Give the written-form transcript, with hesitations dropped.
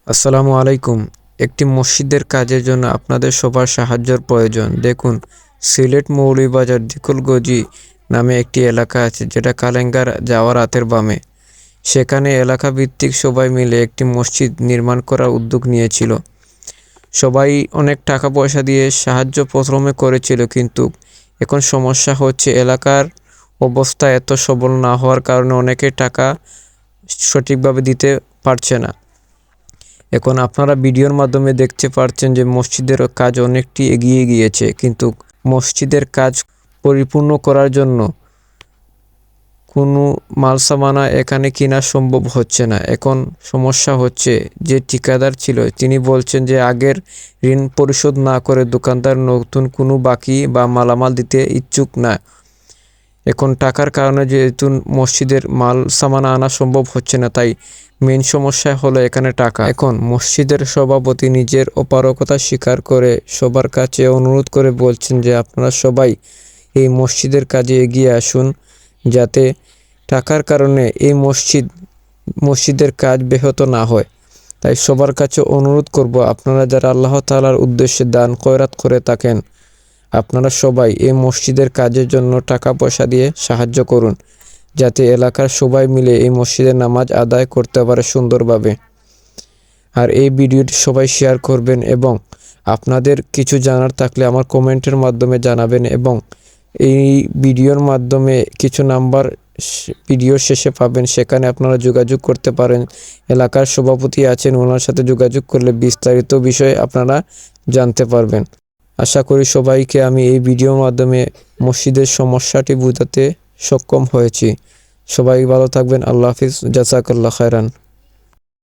আসসালামু আলাইকুম। একটি মসজিদের কাজের জন্য আপনাদের সবার সাহায্যের প্রয়োজন। দেখুন, সিলেট মৌলভীবাজার দিকুলগজি নামে একটি এলাকা আছে যেটা কালেঙ্গার যাওয়ার রাতের বামে। সেখানে এলাকা ভিত্তিক সবাই মিলে একটি মসজিদ নির্মাণ করার উদ্যোগ নিয়েছিল। সবাই অনেক টাকা পয়সা দিয়ে সাহায্য প্রথমে করেছিল, কিন্তু এখন সমস্যা হচ্ছে এলাকার অবস্থা এত সবল না হওয়ার কারণে অনেকে টাকা সঠিকভাবে দিতে পারছে না। এখন আপনারা ভিডিওর মাধ্যমে দেখতে পাচ্ছেন যে মসজিদের কাজ অনেকটি এগিয়ে গিয়েছে, কিন্তু মসজিদের কাজ পরিপূর্ণ করার জন্য কোনো মালসামানা এখানে কিনা সম্ভব হচ্ছে না। এখন সমস্যা হচ্ছে, যে ঠিকাদার ছিল তিনি বলছেন যে আগের ঋণ পরিশোধ না করে দোকানদার নতুন কোনো বাকি বা মালামাল দিতে ইচ্ছুক না। এখন টাকার কারণে যেহেতু মসজিদের মাল সামানা আনা সম্ভব হচ্ছে না, তাই মেইন সমস্যা হলো এখানে টাকা। এখন মসজিদের সভাপতি নিজের অপারগতা স্বীকার করে সবার কাছে অনুরোধ করে বলছেন যে আপনারা সবাই এই মসজিদের কাজে এগিয়ে আসুন, যাতে টাকার কারণে এই মসজিদের কাজ ব্যাহত না হয়। তাই সবার কাছে অনুরোধ করব, আপনারা যারা আল্লাহ তাআলার উদ্দেশ্যে দান খয়রাত করে থাকেন, আপনারা সবাই এই মসজিদের কাজের জন্য টাকা পয়সা দিয়ে সাহায্য করুন, যাতে এলাকার সবাই মিলে এই মসজিদের নামাজ আদায় করতে পারে সুন্দরভাবে। আর এই ভিডিওটি সবাই শেয়ার করবেন, এবং আপনাদের কিছু জানার থাকলে আমার কমেন্টের মাধ্যমে জানাবেন, এবং এই ভিডিওর মাধ্যমে কিছু নাম্বার ভিডিও শেষে পাবেন, সেখানে আপনারা যোগাযোগ করতে পারেন। এলাকার সভাপতি আছেন, ওনার সাথে যোগাযোগ করলে বিস্তারিত বিষয়ে আপনারা জানতে পারবেন। আশা করি সবাইকে আমি এই ভিডিওর মাধ্যমে মসজিদের সমস্যাটি বোঝাতে সক্ষম হয়েছি। সবাই ভালো থাকবেন। আল্লাহ হাফিজ। জাযাকাল্লাহ খায়রান।